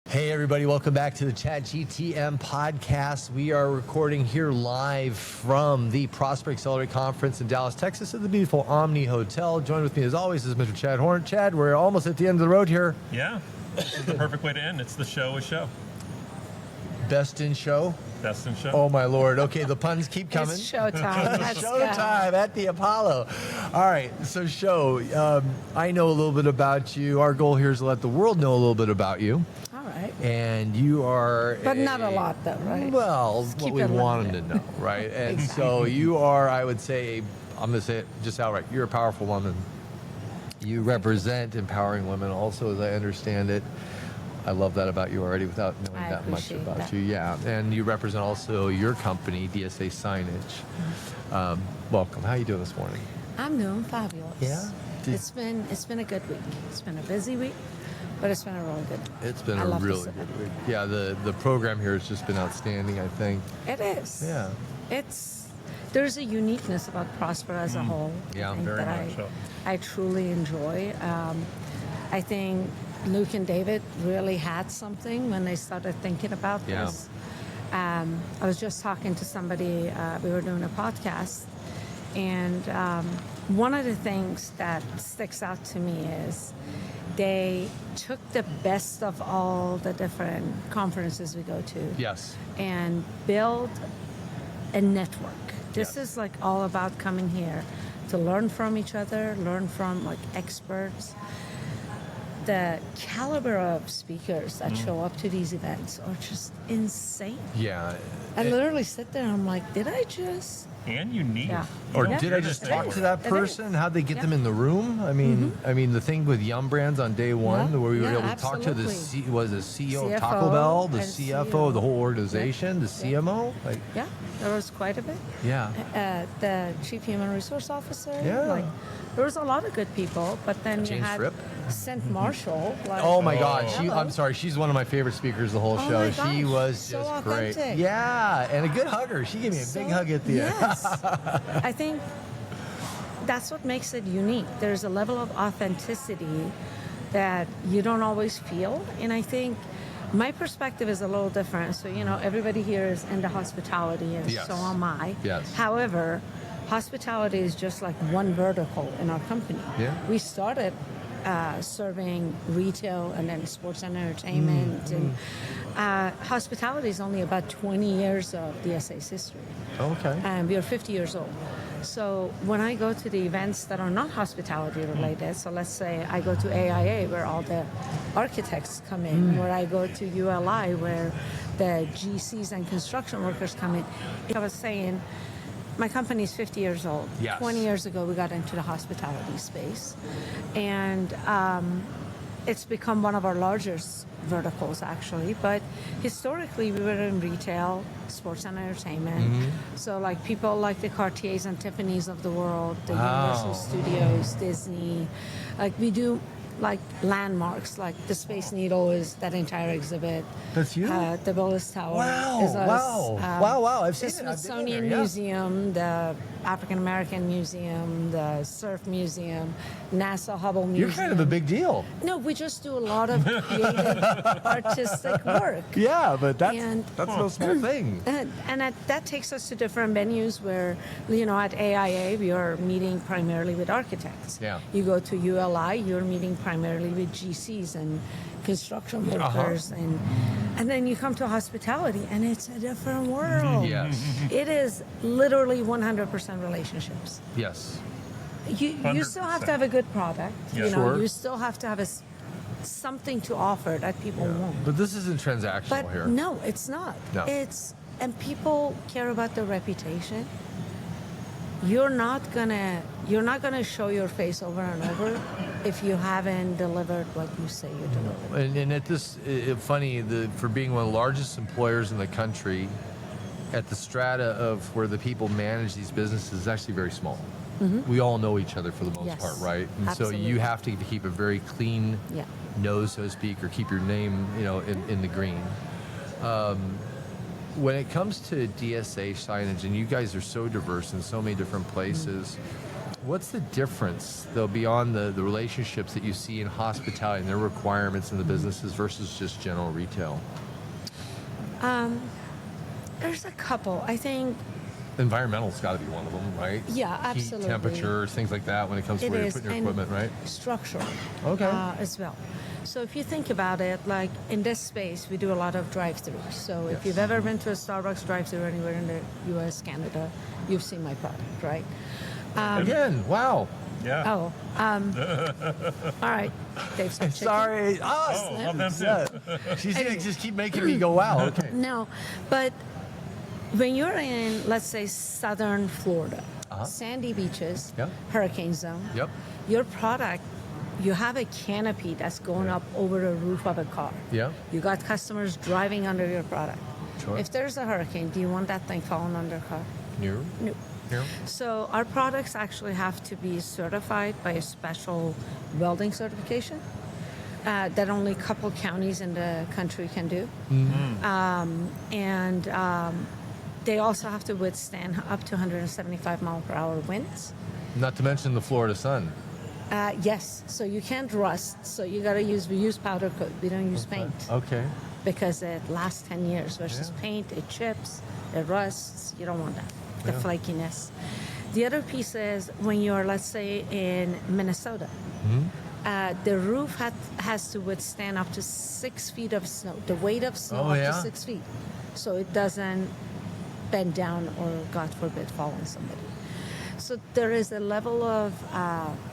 Hey everybody, welcome back to the ChatGTM podcast. We are recording here live from the Prosper Accelerate Conference in Dallas, Texas at the beautiful Omni Hotel. Joined with me as always is Mr. Chad Horn. Chad, we're almost at the end of the road here. Yeah, this is the perfect way to end. It's the show with show. Best in show? Best in show. Oh my Lord. Okay, the puns keep coming. It's showtime. Let's go. Showtime at the Apollo. All right, so show. I know a little bit about you. Our goal here is to let the world know a little bit about you. All right. And you are... But not a lot though, right? Well, Just what keep we it want them limited. to know, right? And so you are, I would say, I'm going to say it just outright, you're a powerful woman. You represent empowering women also, as I understand it. I love that about you already without knowing I that much appreciate about that. you. Yeah, and you represent also your company, DSA Signage. Welcome. How are you doing this morning? I'm doing fabulous. Yeah? It's been a good week. It's been a busy week, but it's been a really good week. It's been I a love really this good event. week. Yeah, the program here has just been outstanding, I think. It is. Yeah. There's a uniqueness about Prosper as a whole. Yeah, I think very that much so. I truly enjoy. I think Luke and David really had something when they started thinking about Yeah. this. I was just talking to somebody, we were doing a podcast, and one of the things that sticks out to me is they took the best of all the different conferences we go to Yes. and build a network. This Yes. is like all about coming here to learn from each other, learn from like experts. The caliber of speakers that show up to these events are just insane. Yeah. I literally sit there and I'm like, did I just... And unique. Yeah. Or Yeah. did I just It talk is. to that It is. person? How'd they get Yeah. them in the room? I mean, the thing with Yum Brands on day one, Yeah. where we were Yeah, able to talk to the absolutely. CEO of CFO Taco Bell, the and CFO of the whole organization, the Yeah. CMO. Like, Yeah, there was quite a bit. yeah, The chief human resource officer. Yeah. Like, there was a lot of good people, but then you James had Fripp. St. Marshall. Like, Oh my God, Hello. I'm sorry, she's one of my favorite speakers the whole Oh show. my She gosh, was so just great. authentic. Yeah, and a good hugger. She gave me a big hug at the end. Yes. I think that's what makes it unique. There's a level of authenticity that you don't always feel. And I think my perspective is a little different. So, everybody here is into hospitality, and Yes. so am I. Yes. However, hospitality is just like one vertical in our company. Yeah. We started serving retail and then sports and entertainment. And hospitality is only about 20 years of DSA's history. Okay. And we are 50 years old. So when I go to the events that are not hospitality related, so let's say I go to AIA where all the architects come in, where I go to ULI where the GCs and construction workers come in. I was saying, my company is 50 years old. Yes. 20 years ago, we got into the hospitality space. And it's become one of our largest verticals, actually. But historically, we were in retail, sports and entertainment. So, like, people like the Cartiers and Tiffany's of the world, the Wow. Universal Studios, Disney. Like, we do, like, landmarks. Like, the Space Needle is that entire exhibit. That's you? The Willis Tower Wow, is us. wow. I've The seen it. I've been Smithsonian there, yeah. Museum, the African American Museum, the Surf Museum, NASA Hubble Museum. You're kind of a big deal. No, we just do a lot of creative, artistic work. Yeah, but that's And- no small thing. And that takes us to different venues where, at AIA, we are meeting primarily with architects. Yeah. You go to ULI, you're meeting primarily with GCs and construction workers. And then you come to hospitality, and it's a different world. Yes. It is literally 100% relationships. Yes. You still have to have a good product. Yeah. Sure. You still have to have something to offer that people want. But this isn't transactional But here. no, it's not. No. And people care about their reputation. You're not gonna show your face over and over if you haven't delivered what you say you delivered. And at this, funny, for being one of the largest employers in the country, at the strata of where the people manage these businesses is actually very small. We all know each other for the most Yes, part, right? And absolutely. so you have to keep a very clean Yeah. nose, so to speak, or keep your name, in the green. When it comes to DSA signage, and you guys are so diverse in so many different places, What's the difference, though, beyond the relationships that you see in hospitality and their requirements in the businesses versus just general retail? There's a couple. I think Environmental's got to be one of them, right? Yeah, Heat, absolutely. temperatures, things like that when it comes to it where you're is, putting your and equipment, right? structural Okay. as well. So if you think about it, like in this space, we do a lot of drive-thrus. So if Yes. you've ever been to a Starbucks drive-thru anywhere in the U.S., Canada, you've seen my product, right? Again, wow. Yeah. Oh, all right. Dave's got chicken. Sorry. Oh, love them too. Yeah. She's going to just keep making me go, wow. Okay. No, but when you're in, let's say, southern Florida, sandy beaches, Yep. hurricane zone, Yep. your product, you have a canopy that's going up over the roof of a car. Yeah. You got customers driving under your product. Sure. If there's a hurricane, do you want that thing falling under a car? New. No. New. So our products actually have to be certified by a special welding certification that only a couple counties in the country can do. And they also have to withstand up to 175 mile per hour winds. Not to mention the Florida sun. Yes, so you can't rust. So you got to we use powder coat. We don't use paint Okay. because it lasts 10 years versus Yeah. paint. It chips, it rusts. You don't want that, the Yeah. flakiness. The other piece is when you're, let's say, in Minnesota, the roof has to withstand up to 6 feet of snow, the weight of snow Oh, up yeah? to 6 feet. So it doesn't bend down or, God forbid, fall on somebody. So there is a level of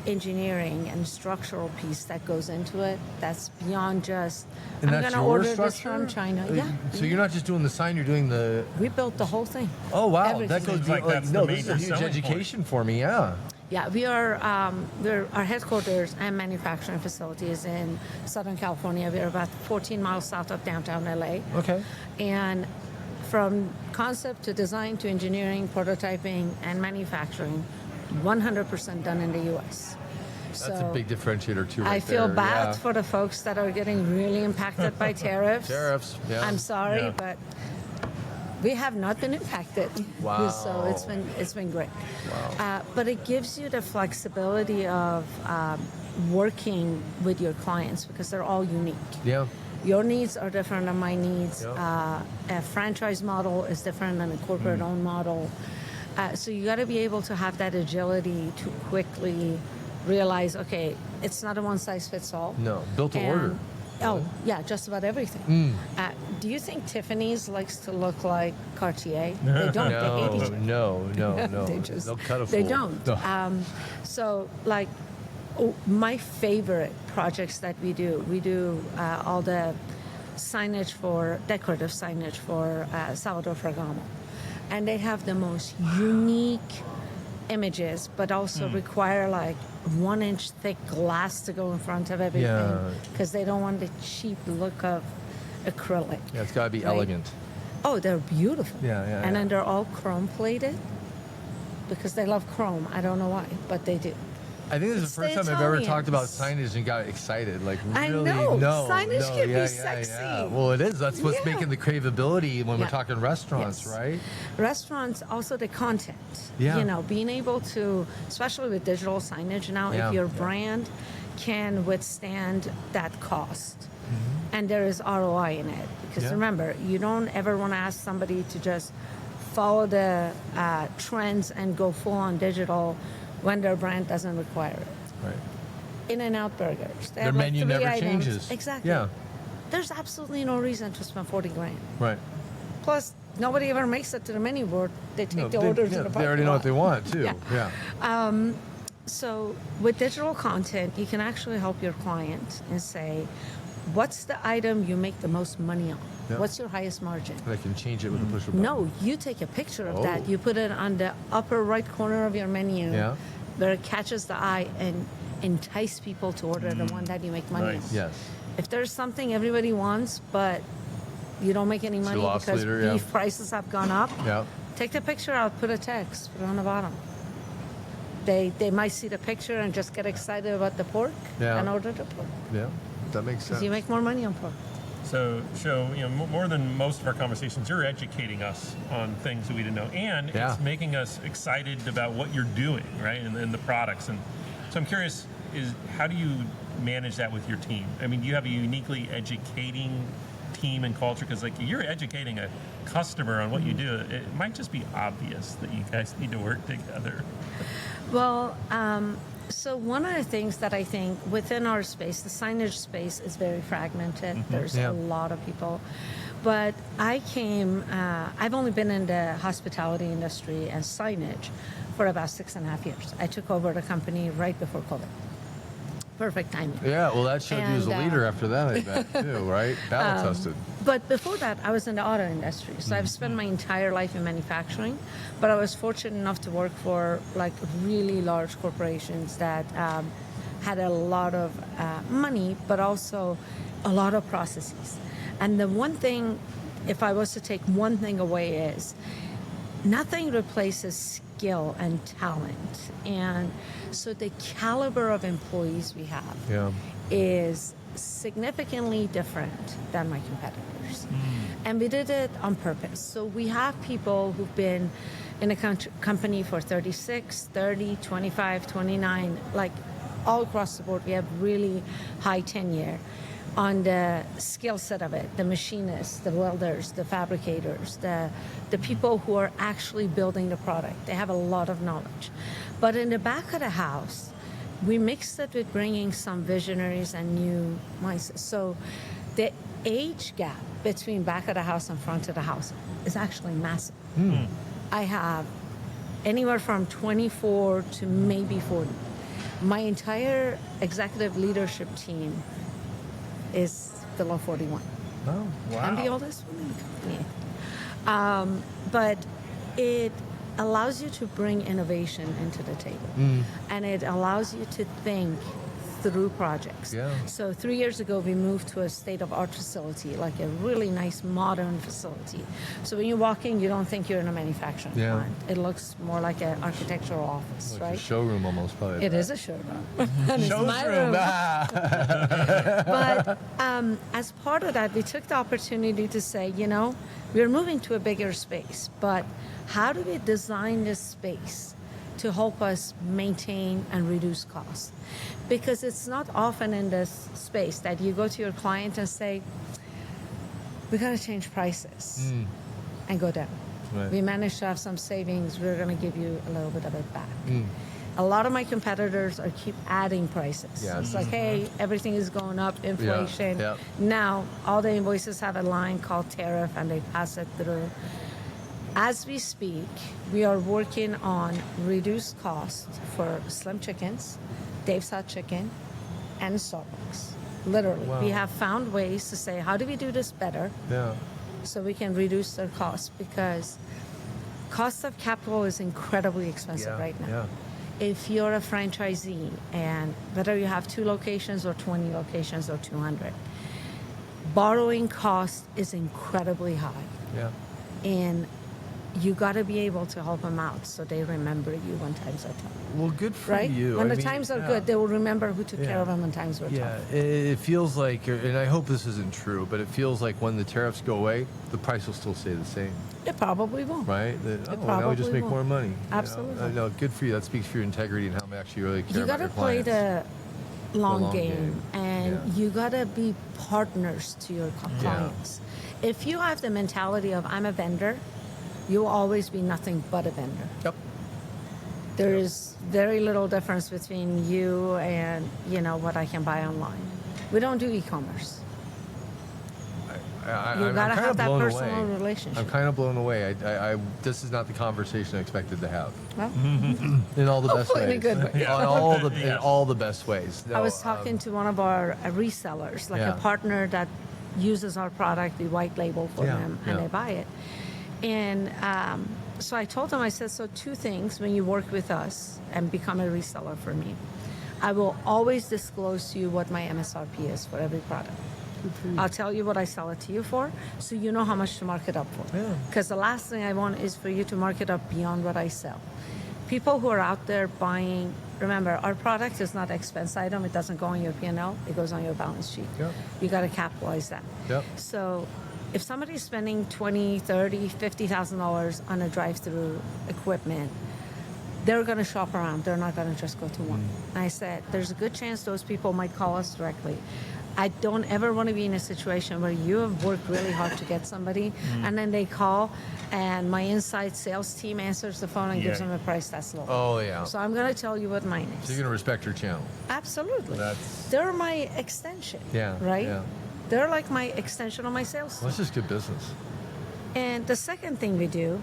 engineering and structural piece that goes into it that's beyond just, And I'm that's going to your order this structure? from China. Yeah. So you're not just doing the sign, you're doing the... We built the whole thing. Oh, wow. Everything. That goes Seems like that's no, the this is a major huge selling point. education for me, yeah. Yeah, our headquarters and manufacturing facility is in Southern California. We're about 14 miles south of downtown LA. Okay. And from concept to design to engineering, prototyping, and manufacturing, 100% done in the U.S. That's a big differentiator, too, right I feel there. bad Yeah. for the folks that are getting really impacted by tariffs. Tariffs, yeah. I'm sorry, Yeah. but we have not been impacted. Wow. So it's been great. Wow. But it gives you the flexibility of working with your clients because they're all unique. Yeah. Your needs are different than my needs. Yeah. A franchise model is different than a corporate-owned model. So you got to be able to have that agility to quickly realize, okay, it's not a one-size-fits-all. No, built to And- order. Oh, yeah, just about everything. Do you think Tiffany's likes to look like Cartier? They don't. They hate each other. No. They just They'll cut a they fool. don't. No. So like my favorite projects that we do all the signage for decorative signage for Salvador Ferragamo, and they have the most unique images, but also require like 1 inch thick glass to go in front of everything Yeah. because they don't want the cheap look of acrylic. Yeah, it's got to be Right. elegant. Oh, they're beautiful. Yeah, And then they're all chrome plated because they love chrome. I don't know why, but they do. I think this is It's the first the time I've ever talked about Italians. signage and got excited. Like, I really? know. No. Signage no, can be yeah, sexy. Yeah. Well, it is. That's what's Yeah. making the craveability when we're Yeah. talking restaurants, Yes. right? Restaurants, also the content. Yeah. You know, being able to, especially with digital signage now, Yeah. if your Yeah. brand can withstand that cost and there is ROI in it. Because Yeah. remember, you don't ever want to ask somebody to just follow the trends and go full on digital when their brand doesn't require it. Right. In-N-Out Burgers. They Their have like menu 3 never items. changes. Exactly. Yeah. There's absolutely no reason to spend 40 grand. Right. Plus, nobody ever makes it to the menu board. They take No, the they, orders yeah, in the they already parking know lot. what they want, too. Yeah. Yeah. So with digital content, you can actually help your client and say, what's the item you make the most money on? Yeah. What's your highest margin? And I can change it with a push of a button. No, you take a picture of Oh. that. You put it on the upper right corner of your menu Yeah. where it catches the eye and entice people to order the one that you make money Nice. on. Yes. If there's something everybody wants, but you don't make any money loss because leader, yeah. beef prices have gone up, Yeah. take the picture out, put a text, put it on the bottom. They might see the picture and just get excited about the pork Yeah. and order the pork. Yeah. That makes sense. Because you make more money on pork. So, more than most of our conversations, you're educating us on things that we didn't know, and it's making us excited about what you're doing, right, and the products. And so I'm curious, how do you manage that with your team? I mean, do you have a uniquely educating team and culture? Because like you're educating a customer on what you do, it might just be obvious that you guys need to work together. Well, so one of the things that I think within our space, the signage space is very fragmented. There's a lot of people. But I've only been in the hospitality industry and signage for about 6.5 years. I took over the company right before COVID. Perfect timing. Yeah, well, that showed you as a leader after that, I bet, too, right? Battle tested. But before that, I was in the auto industry. So I've spent my entire life in manufacturing, but I was fortunate enough to work for like really large corporations that had a lot of money, but also a lot of processes. And the one thing, if I was to take one thing away, is nothing replaces skill and talent. And so the caliber of employees we have is significantly different than my competitors. And we did it on purpose. So we have people who've been in a company for 36, 30, 25, 29, like all across the board. We have really high tenure on the skill set of it, the machinists, the welders, the fabricators, the people who are actually building the product. They have a lot of knowledge. But in the back of the house, we mixed it with bringing some visionaries and new mindsets. So the age gap between back of the house and front of the house is actually massive. I have anywhere from 24 to maybe 40. My entire executive leadership team is below 41. Oh, wow. I'm the oldest one in the company. But it allows you to bring innovation into the table. And it allows you to think through projects. So 3 years ago, we moved to a state-of-art facility, like a really nice modern facility. So when you walk in, you don't think you're in a manufacturing plant. It looks more like an architectural office, like right? a showroom almost, probably. It is a showroom. And it's my room. But as part of that, we took the opportunity to say, we're moving to a bigger space, but how do we design this space to help us maintain and reduce costs? Because it's not often in this space that you go to your client and say, we got to change prices and go down. Right. We managed to have some savings. We're going to give you a little bit of it back. A lot of my competitors are keep adding prices. It's like, hey, everything is going up, inflation. Now, all the invoices have a line called tariff, and they pass it through. As we speak, we are working on reduced costs for Slim Chickens, Dave's Hot Chicken, and Starbucks. Literally, we have found ways to say, how do we do this better so we can reduce their costs? Because cost of capital is incredibly expensive right now. If you're a franchisee, and whether you have 2 locations or 20 locations or 200, borrowing cost is incredibly high. And you got to be able to help them out so they remember you when times are tough. Well, good for right? you. When the times are good, they will remember who took care of them when times were tough. It feels like, and I hope this isn't true, but it feels like when the tariffs go away, the price will still stay the same. It probably will. Right? Now we just make more money. Absolutely. No, good for you. That speaks for your integrity and how much you really care about your clients. You got to play the long game, and you got to be partners to your clients. If you have the mentality of, I'm a vendor, you'll always be nothing but a vendor. There is very little difference between you and, what I can buy online. We don't do e-commerce. You got to have that personal relationship. I'm kind of blown away. This is not the conversation I expected to have. Well, in all the best ways. in a good way. In all the best ways. No, I was talking to one of our resellers, like a partner that uses our product. We white label for them, and they buy it. And so I told them, I said, so 2 things when you work with us and become a reseller for me. I will always disclose to you what my MSRP is for every product. I'll tell you what I sell it to you for, so you know how much to mark it up for. Because the last thing I want is for you to mark it up beyond what I sell. People who are out there buying remember, our product is not an expense item. It doesn't go on your P&L. It goes on your balance sheet. Yep. You got to capitalize that. Yep. So if somebody's spending $20,000, $30,000, $50,000 on a drive-through equipment, they're going to shop around. They're not going to just go to one. And I said, there's a good chance those people might call us directly. I don't ever want to be in a situation where you have worked really hard to get somebody, and then they call, and my inside sales team answers the phone and gives them a price that's low. Oh, yeah. So I'm going to tell you what mine is. So you're going to respect your channel. Absolutely. They're my extension. Yeah. Right? Yeah. They're like my extension of my sales team. Well, that's just good business. And the second thing we do,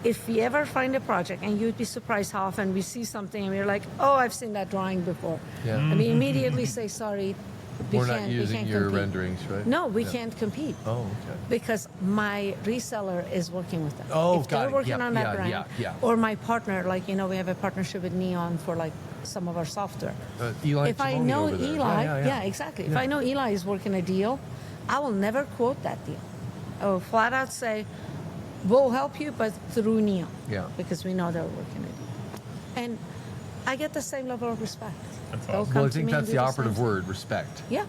if we ever find a project, and you'd be surprised how often we see something and we're like, oh, I've seen that drawing before. Yeah. And we immediately say, sorry, We're not using your compete. renderings, right? No, we can't compete. Oh, okay. Because my reseller is working with them. Oh, if got they're it. working Yep, on that yeah, brand, yeah. or my partner, like, we have a partnership with Neon for like some of our software. Eli If I Timoni know over there. Eli, exactly. If I know Eli is working a deal, I will never quote that deal. I will flat out say, we'll help you, but through Neon. Yeah. Because we know they're working a deal. And I get the same level of respect. That's They'll awesome. come Well, I to think me and that's do the same operative thing. word, respect. Yeah.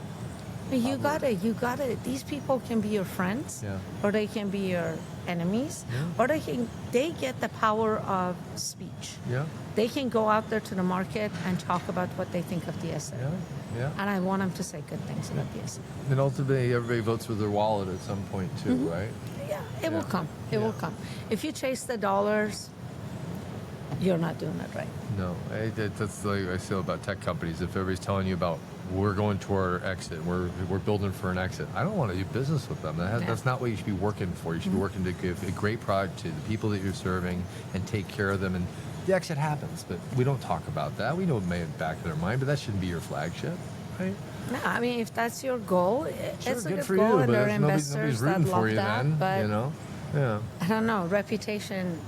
You gotta, these people can be your friends, Yeah. or they can be your enemies, Yeah. or they get the power of speech. Yeah. They can go out there to the market and talk about what they think of DSA. Yeah. Yeah. And I want them to say good things about DSA. And ultimately, everybody votes with their wallet at some point, too, right? Yeah, it will come. It will come. If you chase the dollars, you're not doing it right. No, that's like I feel about tech companies. If everybody's telling you about we're going toward our exit, we're building for an exit, I don't want to do business with them. That's not what you should be working for. You should be working to give a great product to the people that you're serving and take care of them. And the exit happens, but we don't talk about that. We know it may in the back of their mind, but that shouldn't be your flagship, right? No, I mean, if that's your goal, it's a good good for goal, you, and but there are nobody's investors that rooting for love you that. then, But Yeah. I don't know. Reputation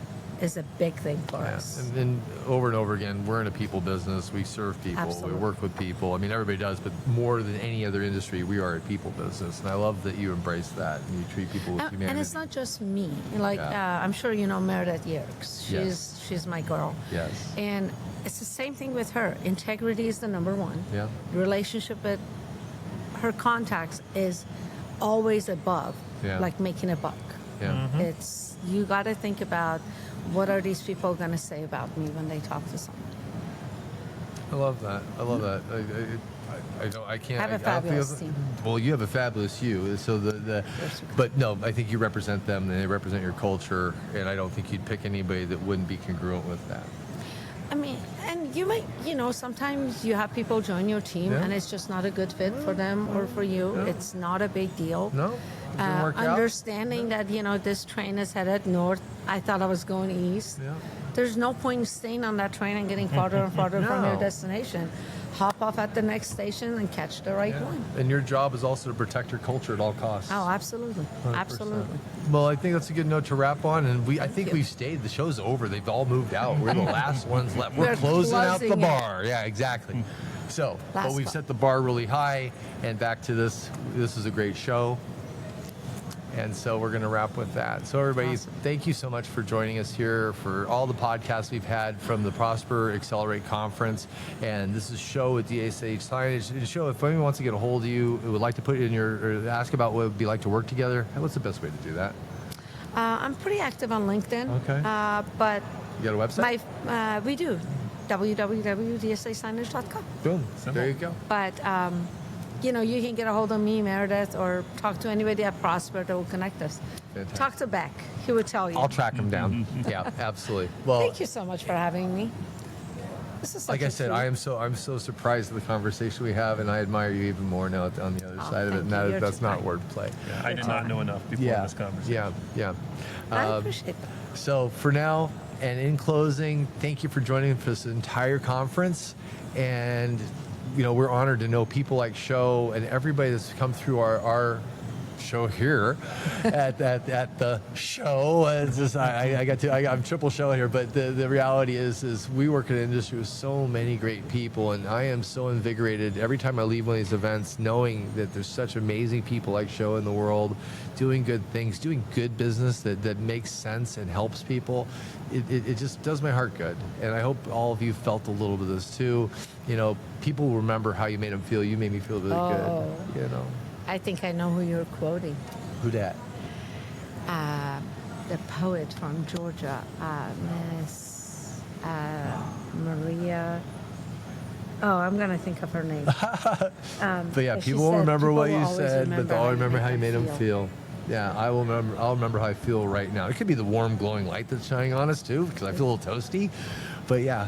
is a big thing for Yeah. us. And over again, we're in a people business. We serve people. Absolutely. We work with people. I mean, everybody does, but more than any other industry, we are a people business. And I love that you embrace that and you treat people with humanity. And it's not just me. Like, I'm sure you know Meredith Yerkes. She's my girl. Yes. And it's the same thing with her. Integrity is the number one. Yeah. Relationship with her contacts is always above, like making a buck. Yeah. It's, you got to think about, what are these people going to say about me when they talk to someone? I love that. I love that. I can't. I have a don't fabulous feel- team. Well, you have a fabulous you. So but no, I think you represent them and they represent your culture. And I don't think you'd pick anybody that wouldn't be congruent with that. I mean, and you might, sometimes you have people join your team and it's just not a good fit for them or for you. No. It's not a big deal. No? It didn't work out? Understanding that, this train is headed north. I thought I was going east. Yeah. There's no point in staying on that train and getting farther and farther from your No. destination. Hop off at the next station and catch the right one. And your job is also to protect your culture at all costs. Oh, absolutely. 100%. Absolutely. Well, I think that's a good note to wrap on, and I think you. we've stayed. The show's over. They've all moved out. We're the last ones left. We're We're closing out the closing it. bar. Yeah, exactly. So, but Last we've spot. set the bar really high, and back to this. This is a great show, and so we're going to wrap with that. So, everybody, Awesome. thank you so much for joining us here for all the podcasts we've had from the Prosper Accelerate Conference, and this is show at DSA Signage. The show, if anyone wants to get a hold of you, would like to put in or ask about what it would be like to work together, what's the best way to do that? I'm pretty active on LinkedIn. Okay. But You got a website? we do. www.dsasignage.com. Boom. Simple. There you go. But, you can get a hold of me, Meredith, or talk to anybody at Prosper that will connect us. Fantastic. Talk to Beck. He would tell you. I'll track them down. Yeah, absolutely. Well, Thank you so much for having me. This is such like I a said, treat. I'm so surprised at the conversation we have, and I admire you even more now on the other side of it. thank And you. You're that's too not kind. wordplay. I did not know enough before this conversation. Yeah. I appreciate that. So for now, and in closing, thank you for joining for this entire conference. And we're honored to know people like Show and everybody that's come through our show here at the show. It's just, I'm triple show here, but the reality is we work in an industry with so many great people, and I am so invigorated every time I leave one of these events knowing that there's such amazing people like Show in the world doing good things, doing good business that makes sense and helps people. It just does my heart good, and I hope all of you felt a little bit of this too. You know, people will remember how you made them feel. You made me feel really good. You know. I think I know who you're quoting. Who dat? The poet from Georgia, Miss Maria. Oh, I'm going to think of her name. But yeah, people won't remember what you said, but they'll remember how you made them feel. Yeah, I'll remember how I feel right now. It could be the warm, glowing light that's shining on us too, because I feel a little toasty. But yeah,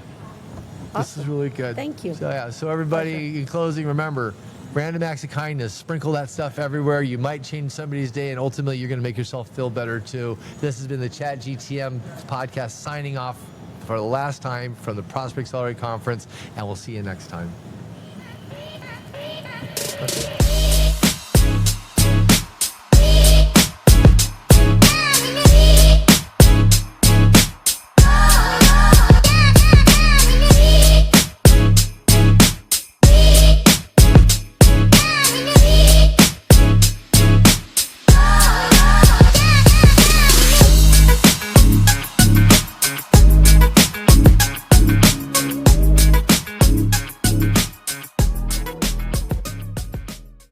this is really good. Thank you. So yeah, so everybody, in closing, remember, random acts of kindness, sprinkle that stuff everywhere. You might change somebody's day, and ultimately you're going to make yourself feel better too. This has been the ChatGTM podcast, signing off for the last time from the Prospect Accelerate Conference, and we'll see you next time.